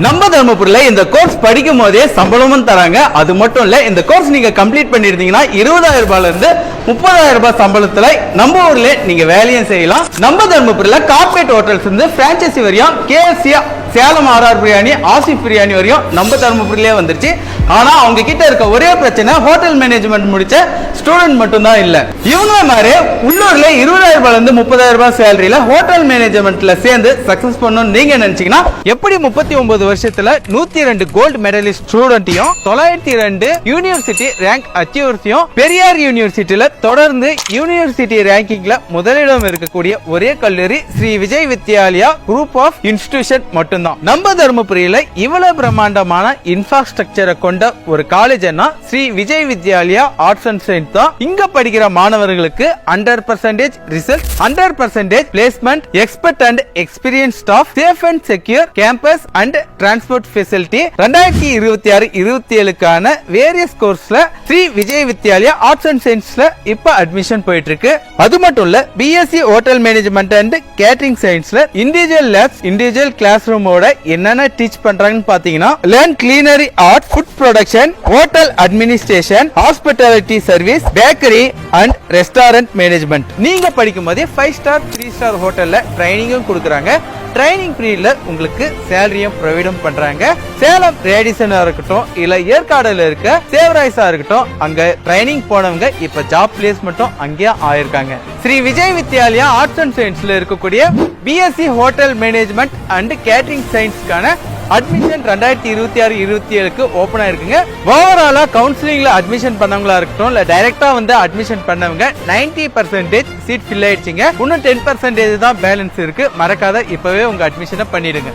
நம்ம தர்மபுரியில இந்த கோர்ஸ் படிக்கும் போதே சம்பளமும் தராங்க. அது மட்டும் இல்ல, இந்த கோர்ஸ் நீங்க கம்ப்ளீட் பண்ணிருந்தீங்கன்னா 20,000 ரூபாயில இருந்து 30,000 ரூபாய் சம்பளத்துல நம்ம ஊர்ல நீங்க வேலையும் செய்யலாம். நம்ம தர்மபுரியில கார்பரேட் ஹோட்டல்ஸ் இருந்து பிரான்சைசி வரையும் KFC, சேலம் ஆர்ஆர் பிரியாணி, ஆசிப் பிரியாணி வரையும் நம்ம தர்மபுரியிலே வந்துருச்சு. ஆனா அவங்க கிட்ட இருக்க ஒரே பிரச்சனை ஹோட்டல் மேனேஜ்மெண்ட் முடிச்ச ஸ்டூடெண்ட் மட்டும் தான் இல்ல. இவங்க மாதிரி உள்ளூர்ல 20,000 ரூபாயில இருந்து 30,000 ரூபாய் சேலரியில ஹோட்டல் மேனேஜ்மெண்ட்ல சேர்ந்து சக்சஸ் பண்ணணும் நீங்க நினைச்சீங்கன்னா எப்படி 39 வருஷத்துல 102 கோல்டு மெடலிஸ்ட் ஸ்டூடெண்ட்டையும் 902 யூனிவர்சிட்டி ரேங்க் அச்சீவர்ஸையும் பெரியார் யூனிவர்சிட்டியில தொடர்ந்து யூனிவர்சிட்டி ரேங்கிங்ல முதலிடம் இருக்கக்கூடிய ஒரே கல்லூரி Shri Vijay Vidyalaya group of institution மட்டும்தான். நம்ம தர்மபுரியில இவ்வளவு பிரம்மாண்டமான இன்ஃப்ராஸ்ட்ரக்சரை கொண்ட ஒரு காலேஜ்னா Shri Vijay Vidyalaya arts and science தான். இங்க படிக்கிற மாணவர்களுக்கு 100% result, 100% placement, expert and experience staff, safe and secure campus and transport facility. 2026-27க்கான வேரியஸ் கோர்ஸ்ல ஸ்ரீ விஜய் வித்யாலயா ஆர்ட்ஸ் அண்ட் சயின்ஸ்ல இப்ப அட்மிஷன் போயிட்டு இருக்கு. அது மட்டும் இல்ல, BSc hotel management and catering சயின்ஸ்ல இண்டிவிஜுவல் லேப்ஸ், இண்டிவிஜுவல் கிளாஸ் ரூமோட என்னென்ன டீச் பண்றாங்கன்னு பாத்தீங்கன்னா learn culinary art, food production, hotel administration, hospitality service, bakery and restaurant management. நீங்க படிக்கும் போதே 5 ஸ்டார் 3 ஸ்டார் ஹோட்டல்ல ட்ரைனிங்கும் கொடுக்குறாங்க. ட்ரைனிங் பீரியட்ல உங்களுக்கு சேலரியும் ப்ரொவைடும் பண்றாங்க. சேலம் ரேடிசனா இருக்கட்டும், இல்ல ஏற்காடுல இருக்க சேவராய்ஸா இருக்கட்டும், அங்க ட்ரைனிங் போனவங்க இப்ப ஜாப் பிளேஸ்மெண்ட்டும் அங்கேயே ஆயிருக்காங்க. ஸ்ரீ விஜய் வித்யாலயா ஆர்ட்ஸ் அண்ட் சயின்ஸ்ல இருக்கக்கூடிய BSc hotel management and catering சயின்ஸ்க்கான அட்மிஷன் 2026-27க்கு ஓபன் ஆயிருக்குங்க. ஓவராலா கவுன்சிலிங்ல அட்மிஷன் பண்ணவங்களா இருக்கட்டும், இல்ல டைரக்டா வந்து அட்மிஷன் பண்ணவங்க 90% சீட் ஃபில் ஆயிடுச்சுங்க. இன்னும் 10% தான் பேலன்ஸ் இருக்கு. மறக்காத இப்பவே உங்க அட்மிஷனை பண்ணிடுங்க.